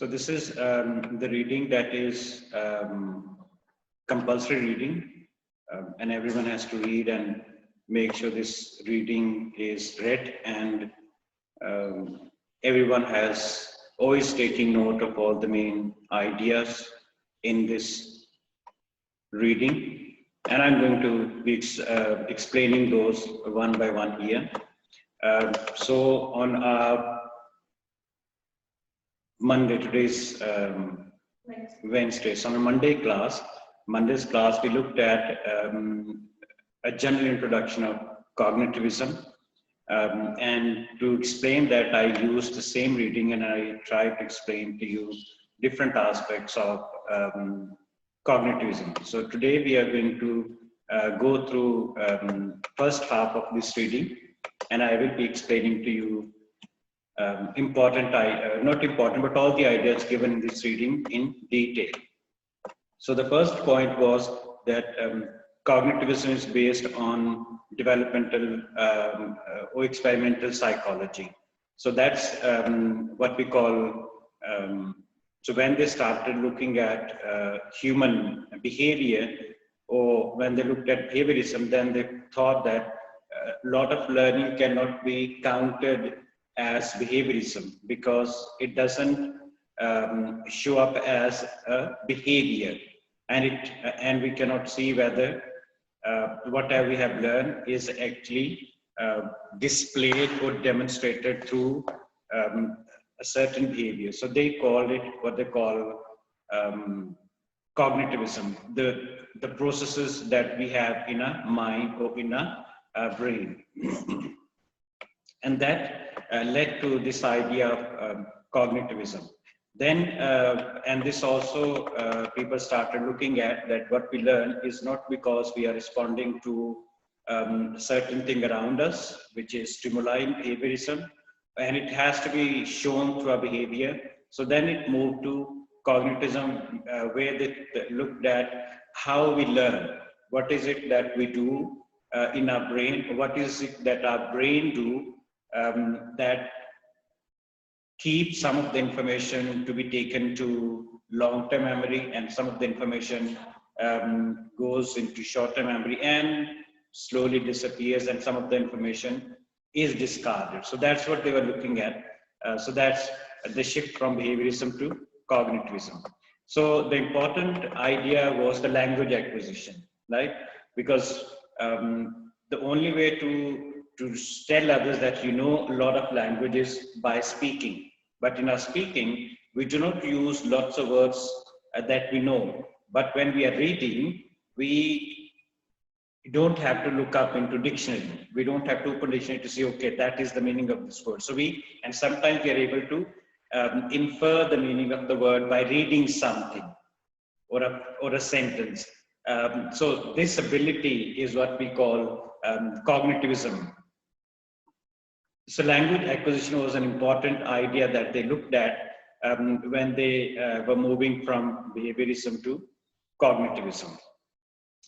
So this is the reading that is compulsory reading, and everyone has to read and make sure this reading is read, and everyone has always taking note of all the main ideas in this reading, and I'm going to be explaining those one by one here. So on our Monday, today's Wednesday. So on Monday's class, we looked at a general introduction of cognitivism. And to explain that, I used the same reading and I tried to explain to you different aspects of cognitivism. So today we are going to go through first half of this reading, and I will be explaining to you not important, but all the ideas given in this reading in detail. So the first point was that cognitivism is based on developmental or experimental psychology. So that's what we call, so when they started looking at human behavior, or when they looked at behaviorism, then they thought that a lot of learning cannot be counted as behaviorism because it doesn't show up as a behavior, and we cannot see whether whatever we have learned is actually displayed or demonstrated through a certain behavior. So they call it what they call cognitivism, the processes that we have in a mind or in a brain. And that led to this idea of cognitivism. Then, and this also, people started looking at that what we learn is not because we are responding to a certain thing around us, which is stimuli in behaviorism, and it has to be shown through our behavior. So then it moved to cognitivism, where they looked at how we learn. What is it that we do in our brain? What is it that our brain do that keeps some of the information to be taken to long-term memory, and some of the information goes into short-term memory and slowly disappears, and some of the information is discarded. So that's what they were looking at. So that's the shift from behaviorism to cognitivism. So the important idea was the language acquisition, right? Because the only way to tell others that you know a lot of languages by speaking. But in our speaking, we do not use lots of words that we know. But when we are reading, we don't have to look up into dictionary. We don't have to open dictionary to say, okay, that is the meaning of this word. So and sometimes we are able to infer the meaning of the word by reading something or a sentence. So this ability is what we call cognitivism. So language acquisition was an important idea that they looked at when they were moving from behaviorism to cognitivism.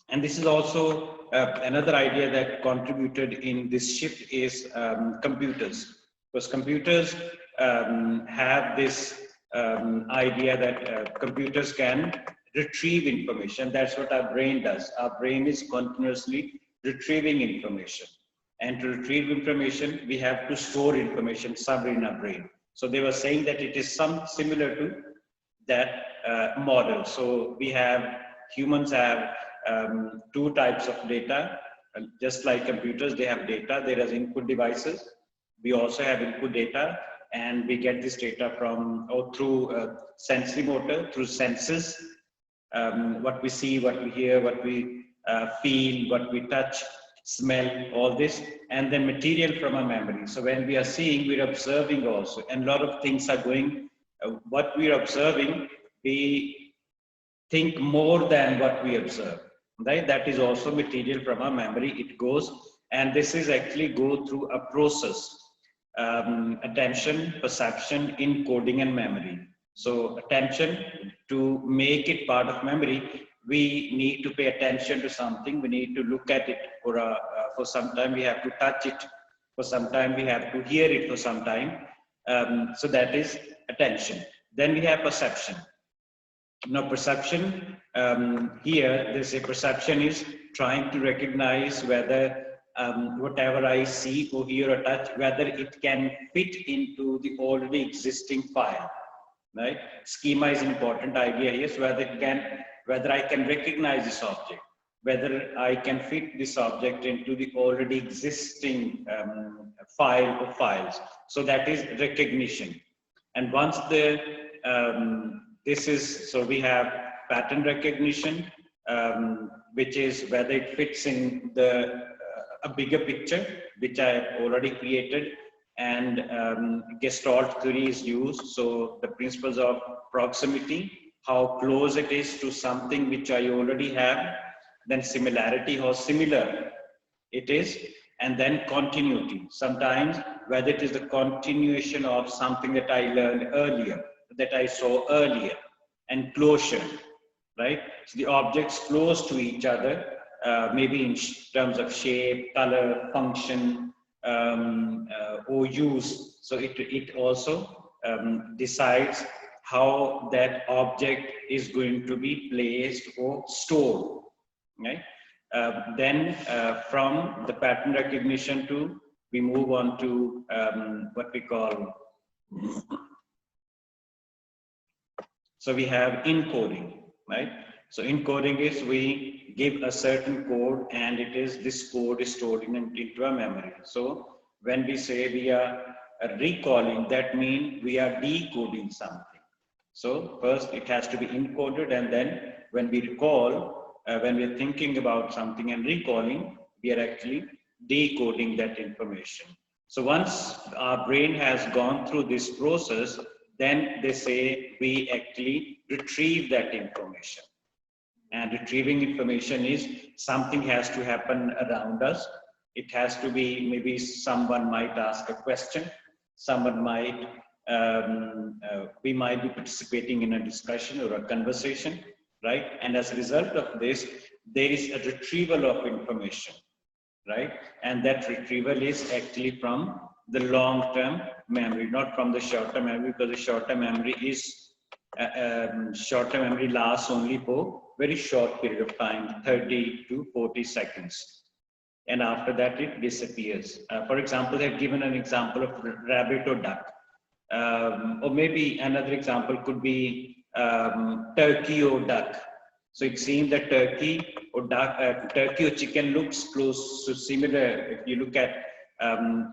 And this is also another idea that contributed in this shift is computers. Because computers have this idea that computers can retrieve information. That's what our brain does. Our brain is continuously retrieving information. And to retrieve information, we have to store information somewhere in our brain. So they were saying that it is similar to that model. So humans have two types of data. Just like computers, they have data. There is input devices. We also have input data, and we get this data through sensory motor, through senses. What we see, what we hear, what we feel, what we touch, smell, all this, and then material from our memory. So when we are seeing, we're observing also, and a lot of things are going, what we're observing, we think more than what we observe, right? That is also material from our memory. It goes, and this is actually go through a process, attention, perception, encoding, and memory. So attention, to make it part of memory, we need to pay attention to something. We need to look at it for some time. We have to touch it for some time. We have to hear it for some time. So that is attention. Then we have perception. Now perception, here they say perception is trying to recognize whether whatever I see or hear or touch, whether it can fit into the already existing file, right? Schema is an important idea here, so whether I can recognize this object, whether I can fit this object into the already existing file or files. So that is recognition. And once the so we have pattern recognition, which is whether it fits in a bigger picture, which I have already created, and Gestalt theory is used. So the principles of proximity, how close it is to something which I already have, then similarity, how similar it is, and then continuity. Sometimes whether it is the continuation of something that I learned earlier, that I saw earlier, and closure, right? So the objects close to each other, maybe in terms of shape, color, function, or use. So it also decides how that object is going to be placed or stored, right? Then from the pattern recognition we move on to what we call, so we have encoding, right? So encoding is we give a certain code, and this code is stored into a memory. So when we say we are recalling, that means we are decoding something. So first it has to be encoded, and then when we recall, when we are thinking about something and recalling, we are actually decoding that information. So once our brain has gone through this process, then they say we actually retrieve that information. And retrieving information is something has to happen around us. It has to be, maybe someone might ask a question, someone might, we might be participating in a discussion or a conversation, right? And as a result of this, there is a retrieval of information, right? And that retrieval is actually from the long-term memory, not from the short-term memory, because the short-term memory is, short-term memory lasts only for very short period of time, 30 to 40 seconds. And after that, it disappears. For example, they've given an example of rabbit or duck. Or maybe another example could be turkey or duck. So it seems that turkey or chicken looks close to similar. If you look at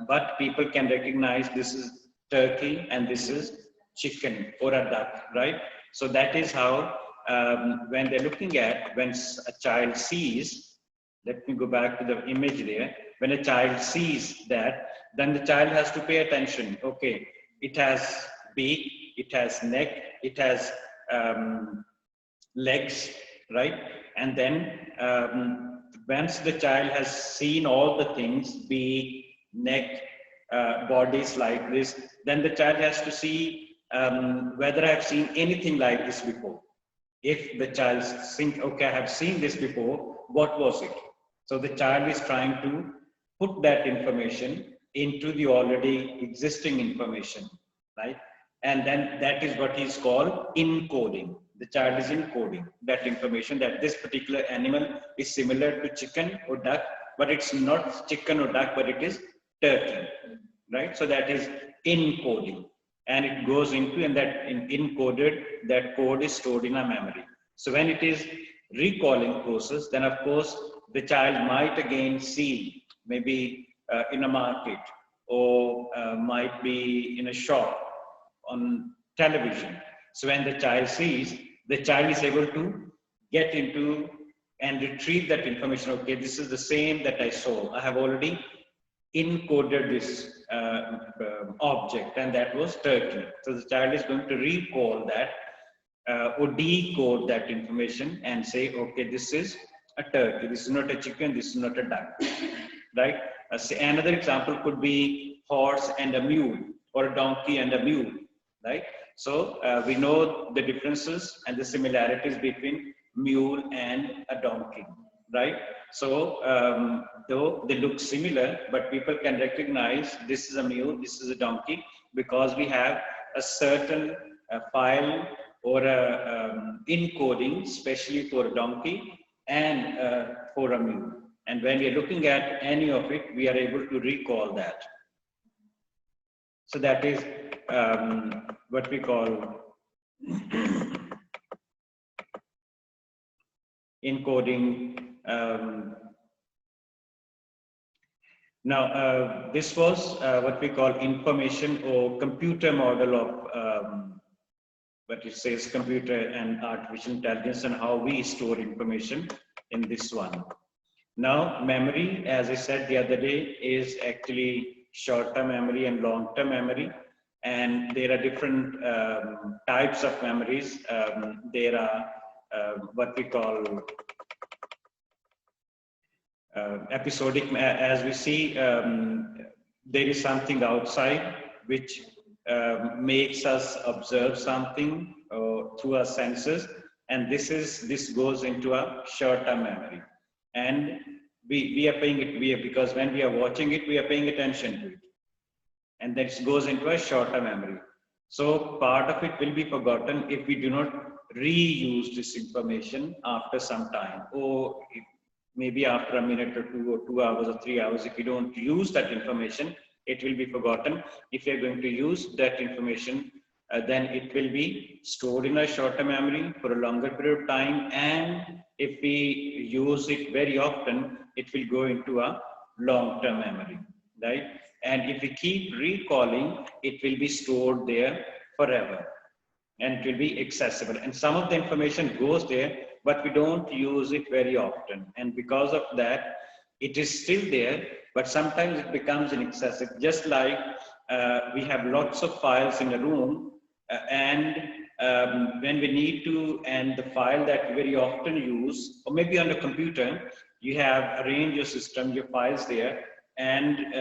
but people can recognize this is turkey and this is chicken or a duck, right? So that is how when they're looking at, when a child sees, let me go back to the image there. When a child sees that, then the child has to pay attention. Okay, it has beak, it has neck, it has legs, right? And then once the child has seen all the things, beak, neck, bodies like this, then the child has to see whether I've seen anything like this before. If the child thinks, okay, I have seen this before, what was it? So the child is trying to put that information into the already existing information, right? And then that is what is called encoding. The child is encoding that information, that this particular animal is similar to chicken or duck, but it's not chicken or duck, but it is turkey, right? So that is encoding, and it goes into, and that encoded, that code is stored in a memory. So when it is recalling process, then of course the child might again see, maybe in a market, or might be in a shop, on television. So when the child sees, the child is able to get into and retrieve that information. Okay, this is the same that I saw. I have already encoded this object, and that was turkey. So the child is going to recall that or decode that information and say, okay, this is a turkey, this is not a chicken, this is not a duck, right? Another example could be horse and a mule, or a donkey and a mule, right? So we know the differences and the similarities between mule and a donkey, right? So though they look similar, but people can recognize this is a mule, this is a donkey, because we have a certain file or a encoding, especially for a donkey and for a mule. And when we are looking at any of it, we are able to recall that. So that is what we call encoding. Now, this was what we call information or computer model of what it says computer and artificial intelligence and how we store information in this one. Now, memory, as I said the other day, is actually short-term memory and long-term memory. And there are different types of memories. There are what we call episodic. As we see, there is something outside which makes us observe something through our senses, and this goes into a short-term memory. And we are paying it, because when we are watching it, we are paying attention to it. And that goes into a short-term memory. So part of it will be forgotten if we do not reuse this information after some time, or maybe after a minute or 2 hours or 3 hours. If we don't use that information, it will be forgotten. If we are going to use that information, then it will be stored in a short-term memory for a longer period of time. And if we use it very often, it will go into a long-term memory, right? And if we keep recalling, it will be stored there forever and it will be accessible. And some of the information goes there, but we don't use it very often. And because of that, it is still there, but sometimes it becomes inaccessible. Just like we have lots of files in a room, and when we need to, and the file that we very often use, or maybe on a computer, you have arranged your system, your files there, and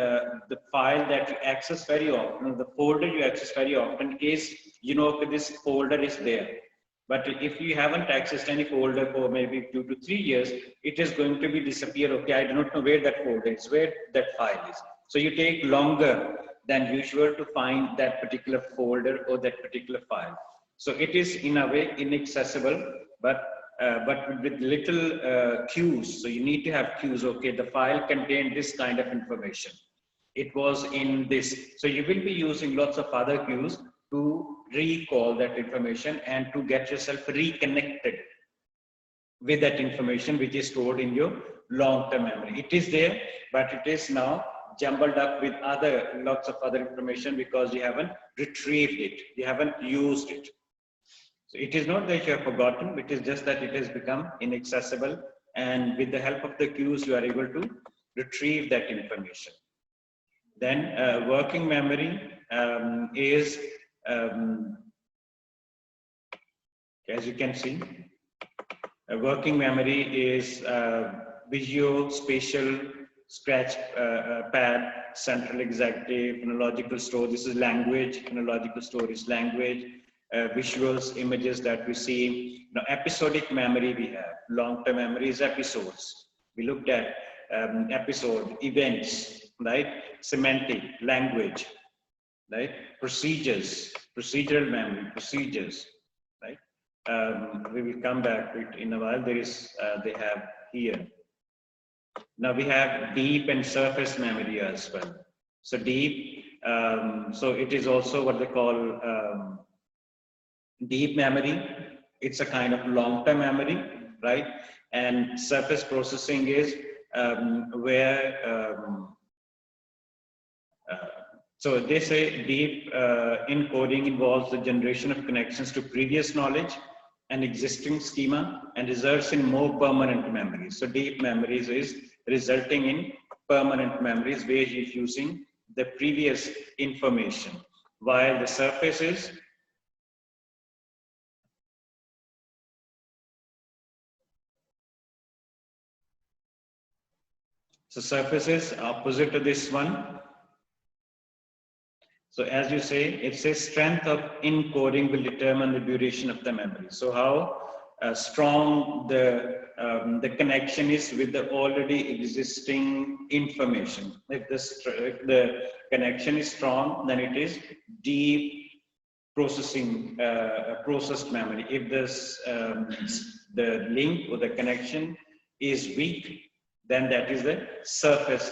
the file that you access very often, the folder you access very often is, you know, okay, this folder is there. But if you haven't accessed any folder for maybe 2 to 3 years, it is going to be disappear. Okay, I do not know where that folder is, where that file is. So you take longer than usual to find that particular folder or that particular file. So it is in a way inaccessible, but with little cues. So you need to have cues. Okay, the file contained this kind of information. It was in this. So you will be using lots of other cues to recall that information and to get yourself reconnected with that information which is stored in your long-term memory. It is there, but it is now jumbled up with lots of other information because you haven't retrieved it, you haven't used it. So it is not that you have forgotten, it is just that it has become inaccessible, and with the help of the cues you are able to retrieve that information. Then working memory is, as you can see, working memory is visuospatial scratch pad, central executive, phonological store. This is language. Phonological store is language. Visuals, images that we see. Now, episodic memory we have. Long-term memory is episodes. We looked at episode, events, right? Semantic, language, right? Procedures, procedural memory, procedures, right? We will come back to it in a while. There is, they have here. Now we have deep and surface memory as well. So deep, so it is also what they call deep memory. It's a kind of long-term memory, right? And surface processing is so they say deep encoding involves the generation of connections to previous knowledge and existing schema and results in more permanent memories. So deep memories is resulting in permanent memories where you're using the previous information, while the surface is opposite to this one. So as you say, it says strength of encoding will determine the duration of the memory. So how strong the connection is with the already existing information. If the connection is strong, then it is deep processed memory. If this the link or the connection is weak, then that is the surface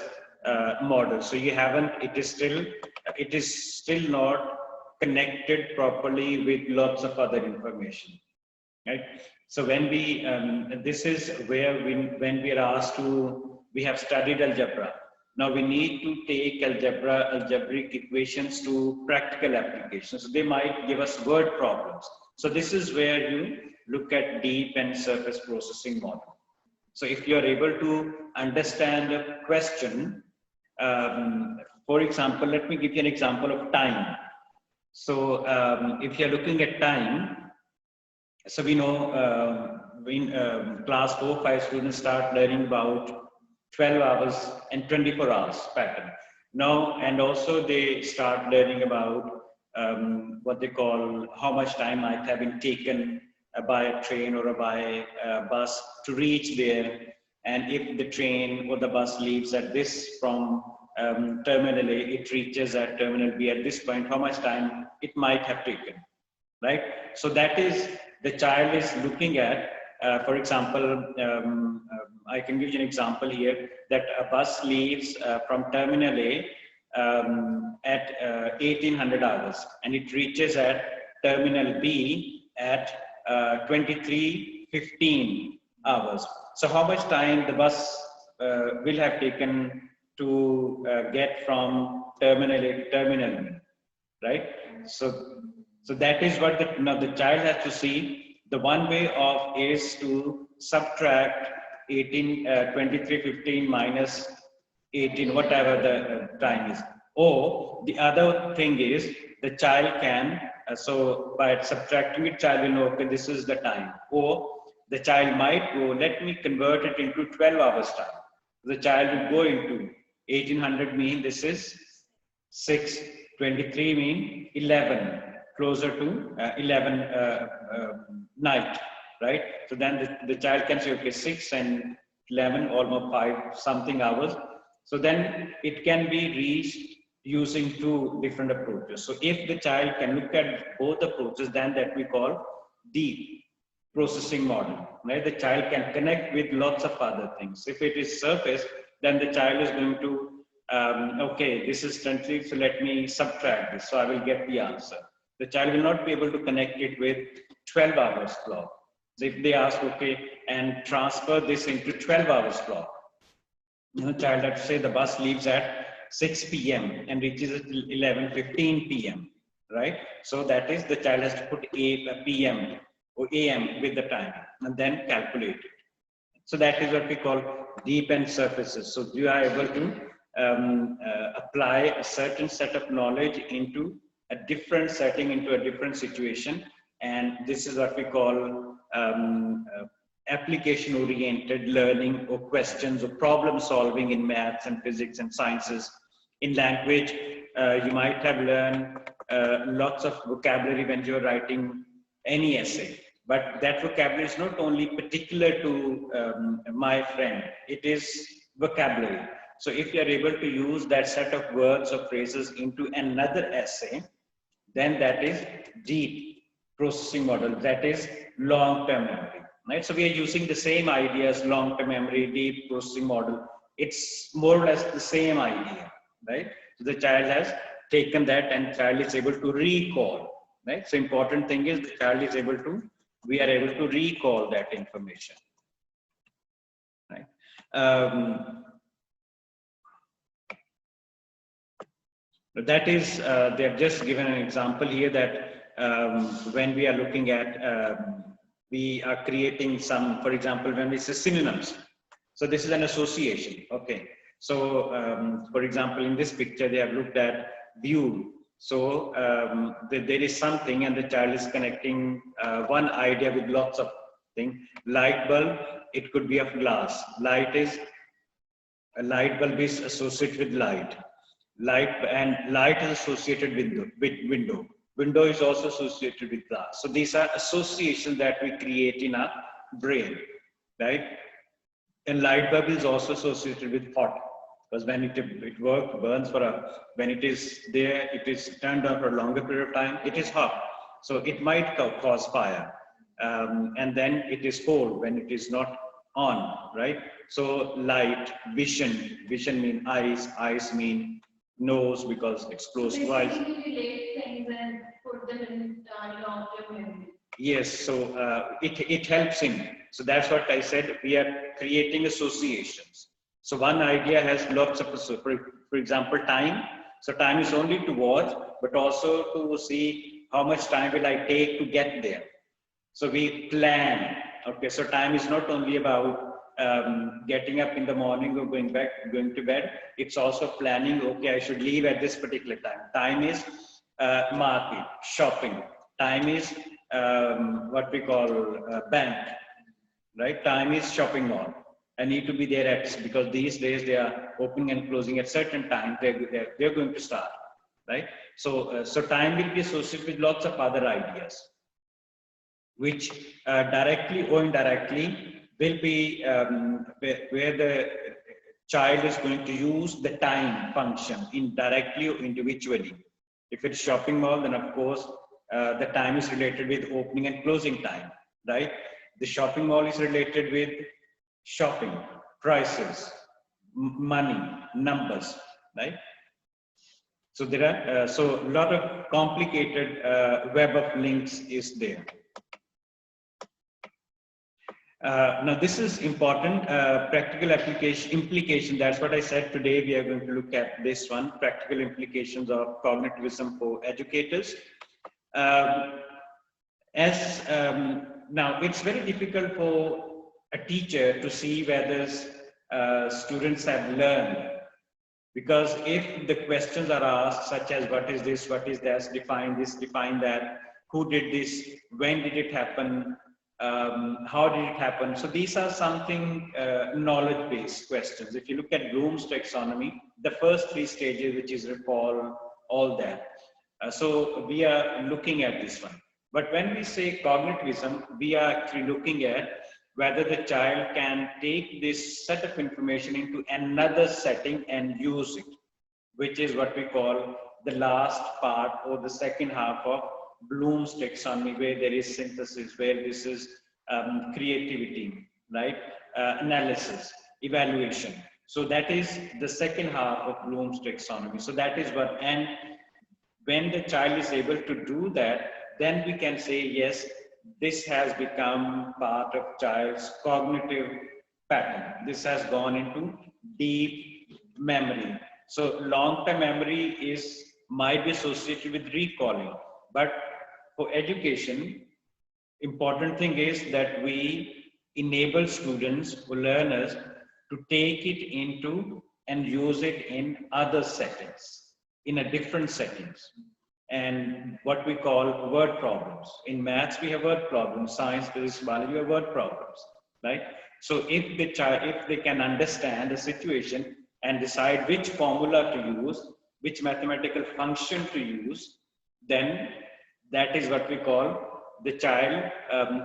model. So you haven't, it is still not connected properly with lots of other information, right? So when we, this is where when we are asked to, we have studied algebra. Now we need to take algebraic equations to practical applications. So they might give us word problems. So this is where you look at deep and surface processing model. So if you are able to understand a question, for example, let me give you an example of time. So if you're looking at time, so we know in class 4-5 students start learning about 12 hours and 24 hours pattern. Now, and also they start learning about what they call how much time might have been taken by a train or by a bus to reach there. And if the train or the bus leaves at this from terminal A, it reaches at terminal B at this point, how much time it might have taken, right? So that is, the child is looking at, for example, I can give you an example here, that a bus leaves from terminal A at 1800 hours and it reaches at terminal B at 23:15 hours. So how much time the bus will have taken to get from terminal A to terminal B, right? So that is what now the child has to see. The one way of is to subtract 23:15 minus 18, whatever the time is. Or the other thing is the child can, so by subtracting it, child will know, okay, this is the time. Or the child might go, let me convert it into 12 hours time. The child will go into 1800 mean this is 6, 23 mean 11, closer to 11 night, right? So then the child can say, okay, 6 and 11, almost 5 something hours. So then it can be reached using 2 different approaches. So if the child can look at both approaches, then that we call deep processing model, right? The child can connect with lots of other things. If it is surface, then the child is going to, okay, this is 20, so let me subtract this, so I will get the answer. The child will not be able to connect it with 12 hours clock. So if they ask, okay, and transfer this into 12 hours clock, you know, child, let's say the bus leaves at 6 p.m. and reaches at 11:15 p.m., right? So that is, the child has to put a p.m. or a.m. with the time and then calculate it. So that is what we call deep and surfaces. So you are able to apply a certain set of knowledge into a different setting, into a different situation. And this is what we call application-oriented learning, or questions or problem solving in maths and physics and sciences. In language, you might have learned lots of vocabulary when you're writing any essay. But that vocabulary is not only particular to my friend, it is vocabulary. So if you are able to use that set of words or phrases into another essay, then that is deep processing model, that is long-term memory, right? So we are using the same ideas, long-term memory, deep processing model. It's more or less the same idea, right? So the child has taken that and child is able to recall, right? So important thing is the child is able to, we are able to recall that information, right? That is, they have just given an example here that when we are looking at, we are creating some, for example, when we say synonyms. So this is an association, okay. So for example, in this picture, they have looked at view. So there is something and the child is connecting one idea with lots of things. Light bulb, it could be of glass. Light is, a light bulb is associated with light. Light is associated with window. Window is also associated with glass. So these are associations that we create in our brain, right? And light bulb is also associated with hot, because when it works, burns for when it is there, it is turned on for a longer period of time, it is hot. So it might cause fire. And then it is cold when it is not on, right? So light, vision mean eyes mean nose because explosive eyes. So basically relate things and put them in long-term memory. Yes, so it helps him. So that's what I said. We are creating associations. So one idea has lots of, for example, time. So time is only to watch, but also to see how much time will I take to get there. So we plan. Okay, so time is not only about getting up in the morning or going to bed. It's also planning. Okay, I should leave at this particular time. Time is market, shopping. Time is what we call bank, right? Time is shopping mall. I need to be there at, because these days they are opening and closing at certain time. They're going to start, right? So so time will be associated with lots of other ideas, which directly or indirectly will be where the child is going to use the time function indirectly or individually. If it's shopping mall, then of course the time is related with opening and closing time, right? The shopping mall is related with shopping, prices, money, numbers, right? So there are so a lot of complicated web of links is there. Now this is important, practical implication. That's what I said today. We are going to look at this one, practical implications of cognitivism for educators. Now it's very difficult for a teacher to see whether students have learned, because if the questions are asked such as what is this, define this, define that, who did this, when did it happen, how did it happen? So these are something knowledge-based questions. If you look at Bloom's taxonomy, the first 3 stages, which is recall, all that. So we are looking at this one. But when we say cognitivism, we are actually looking at whether the child can take this set of information into another setting and use it, which is what we call the last part or the second half of Bloom's taxonomy, where there is synthesis, where this is creativity, right? Analysis, evaluation. So that is the second half of Bloom's taxonomy. So that is what, and when the child is able to do that, then we can say, yes, this has become part of child's cognitive pattern. This has gone into deep memory. So long-term memory might be associated with recalling, but for education, important thing is that we enable students or learners to take it into and use it in other settings, in a different settings. And what we call word problems. In maths, we have word problems. Science, physics, biology, we have word problems, right? So if the child, if they can understand the situation and decide which formula to use, which mathematical function to use, then that is what we call the child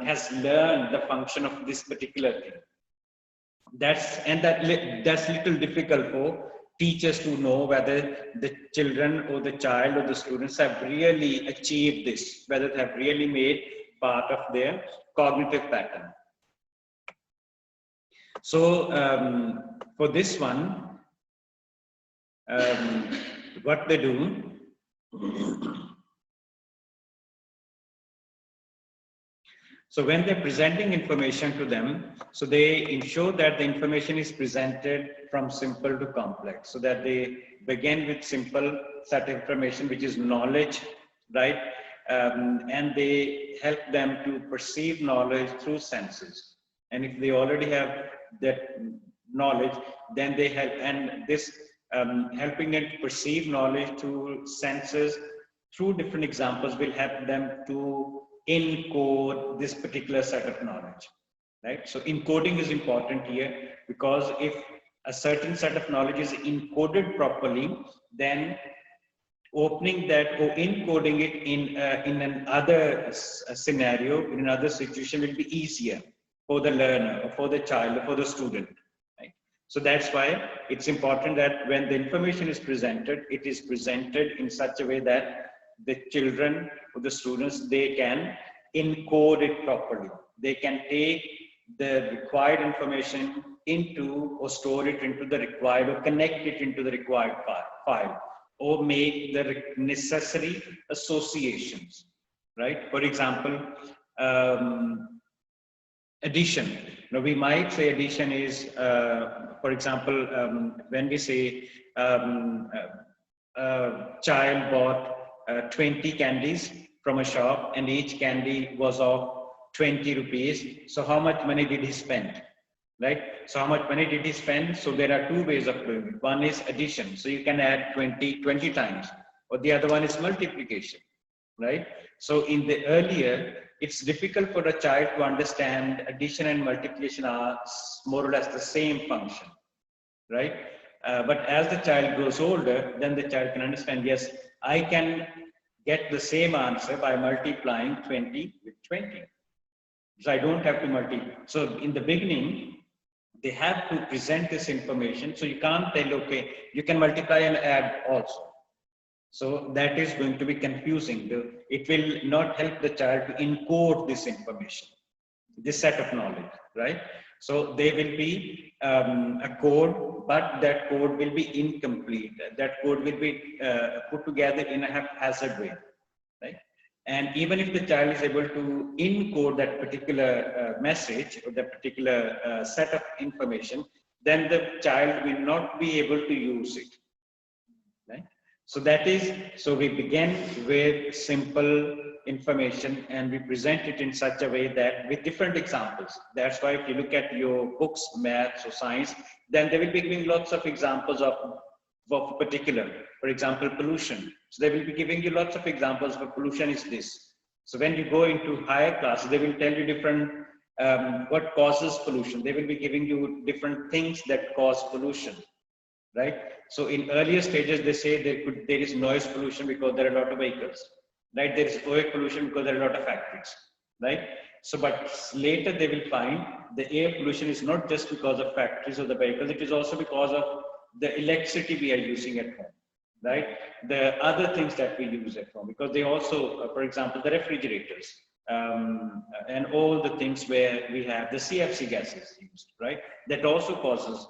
has learned the function of this particular thing. That's little difficult for teachers to know whether the children or the child or the students have really achieved this, whether they have really made part of their cognitive pattern. So for this one, what they do, so when they're presenting information to them, so they ensure that the information is presented from simple to complex, so that they begin with simple set of information, which is knowledge, right? And they help them to perceive knowledge through senses. And if they already have that knowledge, then they help, and this helping them to perceive knowledge through senses, through different examples, will help them to encode this particular set of knowledge, right? So encoding is important here, because if a certain set of knowledge is encoded properly, then opening that or encoding it in another scenario, in another situation, will be easier for the learner or for the child or for the student, right? So that's why it's important that when the information is presented, it is presented in such a way that the children of the students, they can encode it properly. They can take the required information into or store it into the required or connect it into the required file or make the necessary associations, right? For example, addition. Now we might say addition is, for example, when we say a child bought 20 candies from a shop and each candy was of 20 rupees. So how much money did he spend? Right? So how much money did he spend? So there are two ways of doing it. One is addition. So you can add 20 times, or the other one is multiplication, right? So in the earlier, it's difficult for a child to understand addition and multiplication are more or less the same function, right? But as the child grows older, then the child can understand, yes, I can get the same answer by multiplying 20 with 20. So I don't have to multiply. So in the beginning, they have to present this information. So you can't tell, okay, you can multiply and add also. So that is going to be confusing. It will not help the child to encode this information, this set of knowledge, right? So there will be a code, but that code will be incomplete. That code will be put together in a haphazard way, right? And even if the child is able to encode that particular message or that particular set of information, then the child will not be able to use it, right? So that is, so we begin with simple information and we present it in such a way that with different examples. That's why if you look at your books, maths or science, then they will be giving lots of examples of particular, for example, pollution. So they will be giving you lots of examples of pollution is this. So when you go into higher classes, they will tell you different, what causes pollution. They will be giving you different things that cause pollution, right? So in earlier stages, they say there is noise pollution because there are a lot of vehicles, right? There is oil pollution because there are a lot of factories, right? So, but later they will find the air pollution is not just because of factories or the vehicles, it is also because of the electricity we are using at home, right? The other things that we use at home, because they also, for example, the refrigerators, and all the things where we have the CFC gases used, right? That also causes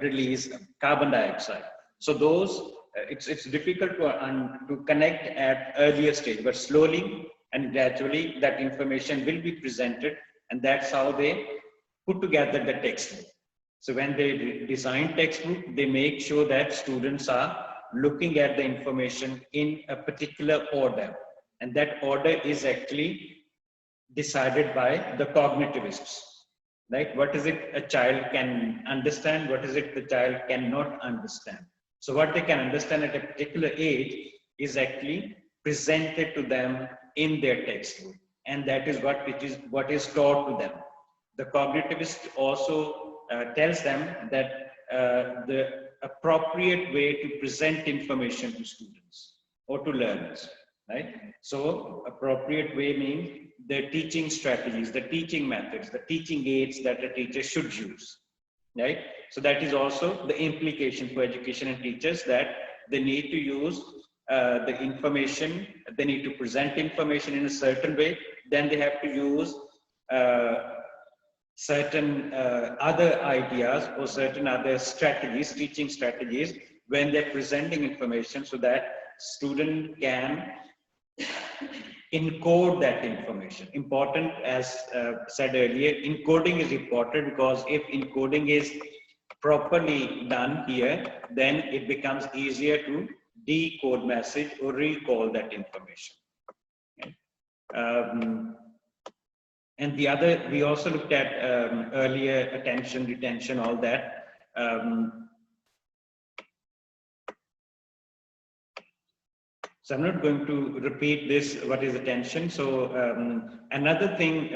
release carbon dioxide. So those, it's difficult to connect at earlier stage, but slowly and gradually that information will be presented, and that's how they put together the textbook. So when they design textbook, they make sure that students are looking at the information in a particular order, and that order is actually decided by the cognitivists, right? What is it a child can understand? What is it the child cannot understand? So what they can understand at a particular age is actually presented to them in their textbook, and that is what is taught to them. The cognitivist also tells them that the appropriate way to present information to students or to learners, right? So appropriate way means the teaching strategies, the teaching methods, the teaching aids that a teacher should use, right? So that is also the implication for education and teachers, that they need to use the information, they need to present information in a certain way, then they have to use certain other ideas or certain other strategies, teaching strategies, when they're presenting information, so that student can encode that information. Important, as said earlier, encoding is important, because if encoding is properly done here, then it becomes easier to decode message or recall that information. Okay. And the other, we also looked at earlier, attention, retention, all that. So I'm not going to repeat this, what is attention. So another thing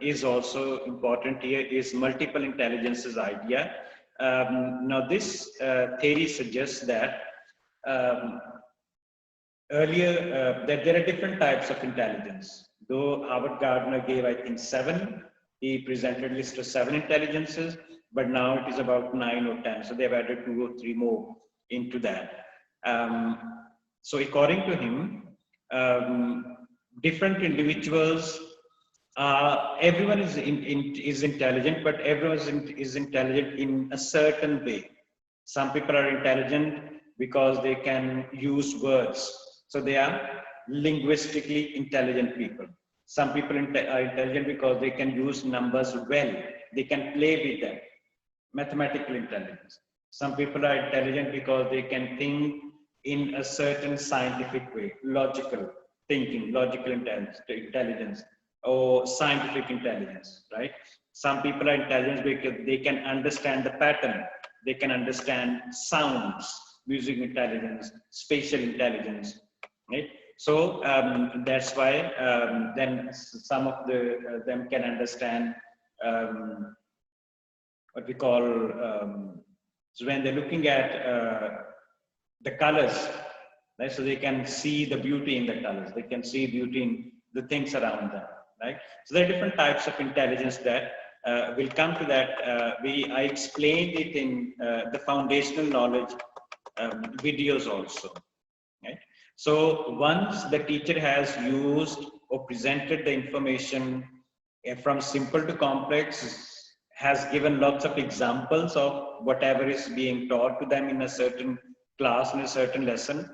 is also important here is multiple intelligences idea. Now this theory suggests that earlier that there are different types of intelligence. Though Howard Gardner gave, I think, 7, he presented a list of 7 intelligences, but now it is about 9 or 10. So they've added 2 or 3 more into that. So according to him, different individuals, everyone is intelligent, but everyone is intelligent in a certain way. Some people are intelligent because they can use words. So they are linguistically intelligent people. Some people are intelligent because they can use numbers well. They can play with them. Mathematical intelligence. Some people are intelligent because they can think in a certain scientific way, logical thinking, logical intelligence, or scientific intelligence, right? Some people are intelligent because they can understand the pattern, they can understand sounds, music intelligence, spatial intelligence, right? So that's why then some of them can understand what we call, so when they're looking at the colors, right? So they can see the beauty in the colors, they can see beauty in the things around them, right? So there are different types of intelligence that we'll come to that. I explained it in the foundational knowledge videos also, right? So once the teacher has used or presented the information from simple to complex, has given lots of examples of whatever is being taught to them in a certain class, in a certain lesson,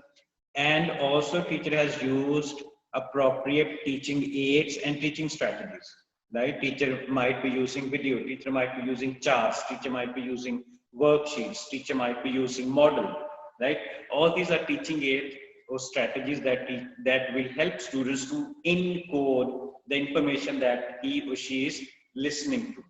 and also teacher has used appropriate teaching aids and teaching strategies, right? Teacher might be using video, teacher might be using charts, teacher might be using worksheets, teacher might be using model, right? All these are teaching aids or strategies that will help students to encode the information that he or she is listening to.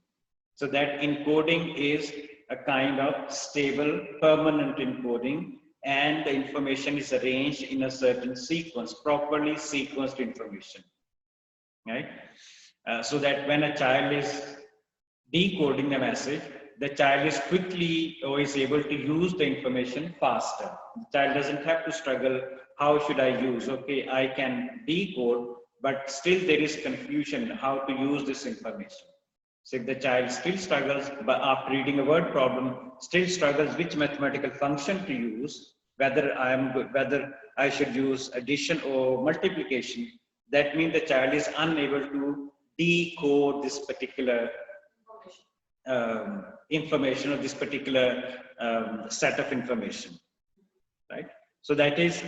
So that encoding is a kind of stable, permanent encoding, and the information is arranged in a certain sequence, properly sequenced information, right? So that when a child is decoding the message, the child is quickly or is able to use the information faster. The child doesn't have to struggle, how should I use? Okay, I can decode, but still there is confusion how to use this information. So if the child still struggles, but after reading a word problem, still struggles which mathematical function to use, whether I should use addition or multiplication, that means the child is unable to decode this particular information or this particular set of information, right? So that is,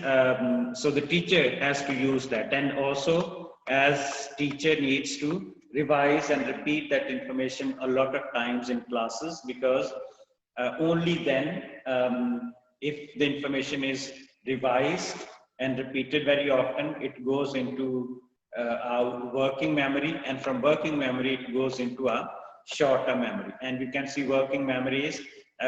so the teacher has to use that, and also as teacher needs to revise and repeat that information a lot of times in classes, because only then, if the information is revised and repeated very often, it goes into our working memory, and from working memory it goes into our short-term memory. And you can see working memory is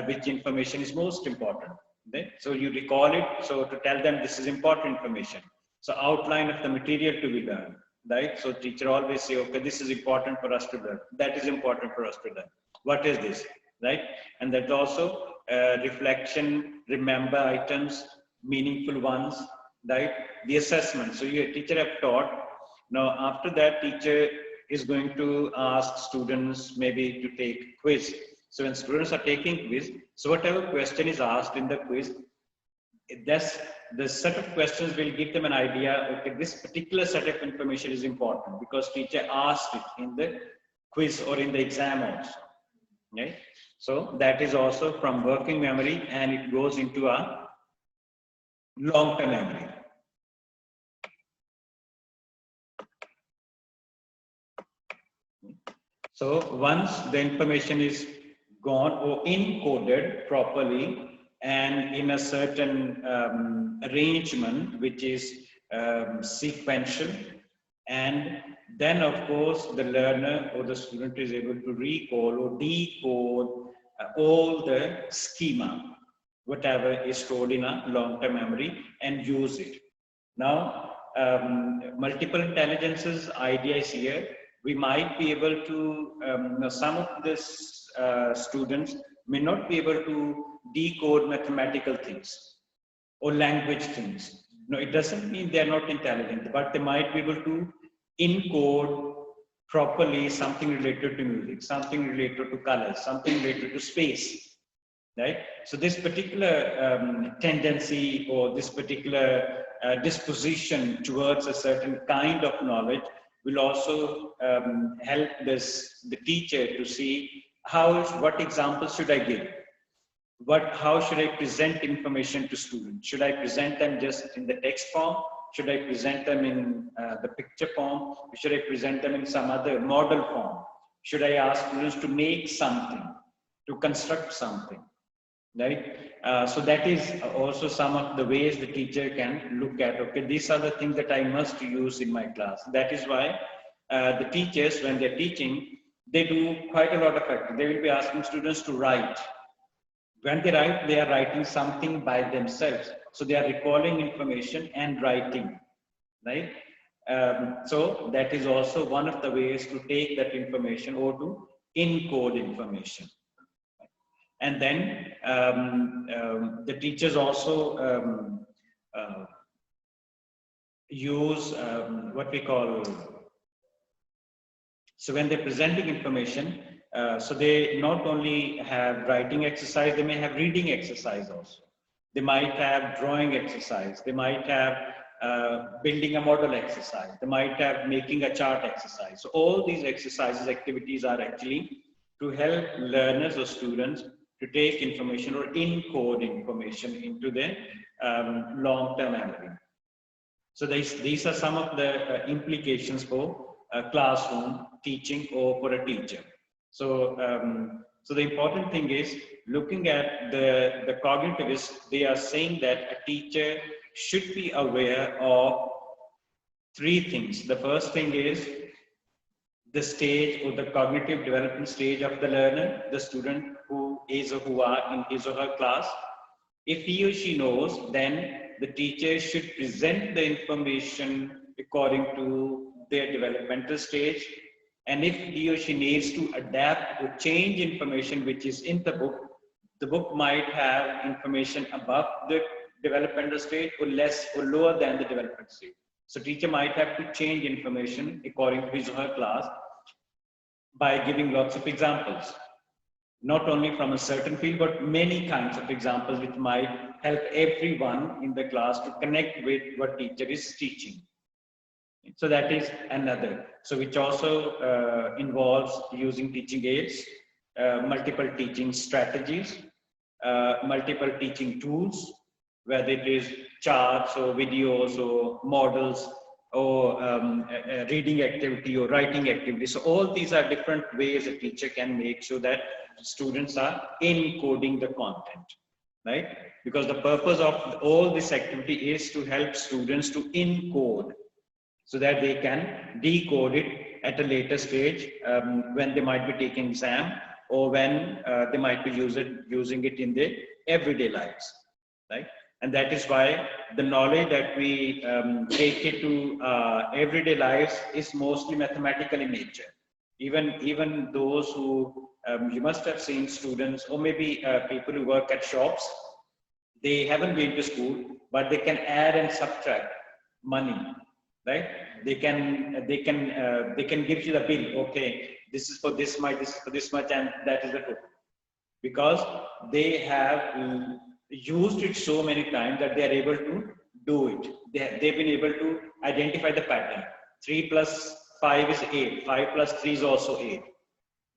which information is most important. Okay? So you recall it, so to tell them this is important information. So outline of the material to be learned, right? So teacher always say, okay, this is important for us to learn. That is important for us to learn. What is this, right? And that also reflection, remember items, meaningful ones, right? The assessment. So your teacher have taught. Now after that, teacher is going to ask students maybe to take quiz. So when students are taking quiz, so whatever question is asked in the quiz, that's the set of questions will give them an idea, okay, this particular set of information is important because teacher asked it in the quiz or in the exam also, right? So that is also from working memory, and it goes into a long-term memory. So once the information is gone or encoded properly and in a certain arrangement which is sequential, and then of course the learner or the student is able to recall or decode all the schema, whatever is stored in a long-term memory, and use it. Now, multiple intelligences idea is here. We might be able to, some of this students may not be able to decode mathematical things or language things. No, it doesn't mean they're not intelligent, but they might be able to encode properly something related to music, something related to colors, something related to space, right? So this particular tendency or this particular disposition towards a certain kind of knowledge will also help the teacher to see what examples should I give? How should I present information to students? Should I present them just in the text form? Should I present them in the picture form? Should I present them in some other model form? Should I ask students to make something, to construct something, right? So that is also some of the ways the teacher can look at, okay, these are the things that I must use in my class. That is why the teachers, when they're teaching, they do quite a lot of activity. They will be asking students to write. When they write, they are writing something by themselves. So they are recalling information and writing, right? So that is also one of the ways to take that information or to encode information. And then the teachers also use what we call, so when they're presenting information, so they not only have writing exercise, they may have reading exercise also. They might have drawing exercise. They might have building a model exercise. They might have making a chart exercise. So all these exercises, activities are actually to help learners or students to take information or encode information into their long-term memory. So these are some of the implications for a classroom teaching or for a teacher. So, so the important thing is looking at the cognitivists, they are saying that a teacher should be aware of three things. The first thing is the stage or the cognitive development stage of the learner, the student who is or who are in his or her class. If he or she knows, then the teacher should present the information according to their developmental stage. And if he or she needs to adapt or change information which is in the book might have information above the developmental stage or less or lower than the developmental stage. So teacher might have to change information according to his or her class by giving lots of examples. Not only from a certain field, but many kinds of examples which might help everyone in the class to connect with what teacher is teaching. So that is another. So which also involves using teaching aids, multiple teaching strategies, multiple teaching tools, whether it is charts or videos or models or reading activity or writing activity. So all these are different ways a teacher can make sure that students are encoding the content, right? Because the purpose of all this activity is to help students to encode so that they can decode it at a later stage when they might be taking exam or when they might be using it in their everyday lives, right? And that is why the knowledge that we take it to everyday lives is mostly mathematical in nature. Even those who, you must have seen students or maybe people who work at shops, they haven't been to school, but they can add and subtract money, right? They can give you the bill. Okay, this is for this much, this is for this much, and that is the total. Because they have used it so many times that they are able to do it. They've been able to identify the pattern. 3 plus 5 is 8. 5 plus 3 is also 8.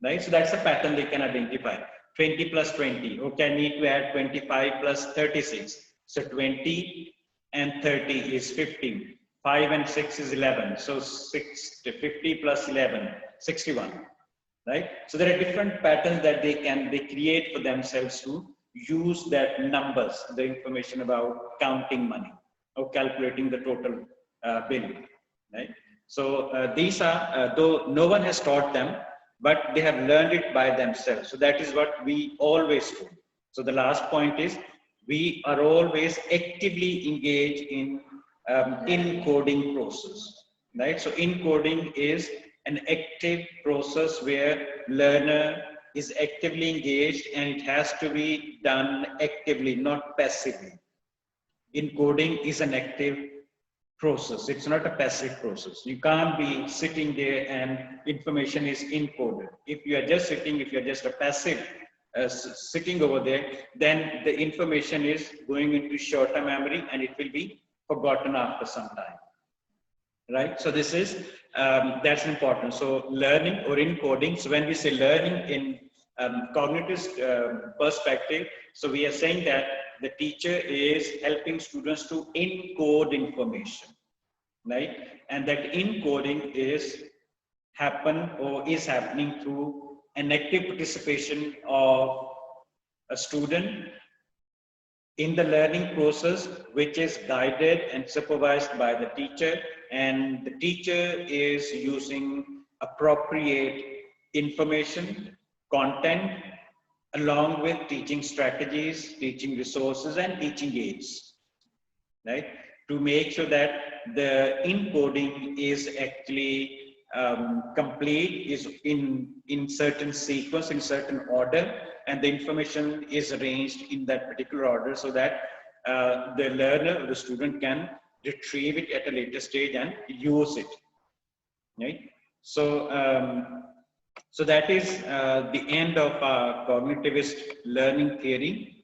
Right? So that's a pattern they can identify. 20 plus 20. Okay, I need to add 25 plus 36. So 20 and 30 is 50. 5 and 6 is 11. So 50 plus 11, 61. Right? So there are different patterns that they create for themselves to use that numbers, the information about counting money or calculating the total bill, right? So these are, though no one has taught them, but they have learned it by themselves. So that is what we always do. So the last point is we are always actively engaged in encoding process, right? So encoding is an active process where learner is actively engaged and it has to be done actively, not passively. Encoding is an active process. It's not a passive process. You can't be sitting there and information is encoded. If you are just sitting, if you're just a passive sitting over there, then the information is going into short-term memory and it will be forgotten after some time, right? So this is, that's important. So learning or encoding. So when we say learning in cognitive perspective, so we are saying that the teacher is helping students to encode information, right? And that encoding is happening through an active participation of a student in the learning process, which is guided and supervised by the teacher, and the teacher is using appropriate information, content, along with teaching strategies, teaching resources, and teaching aids, right? To make sure that the encoding is actually complete, is in certain sequence, in certain order, and the information is arranged in that particular order so that the learner or the student can retrieve it at a later stage and use it, right? So, so that is the end of our cognitivist learning theory.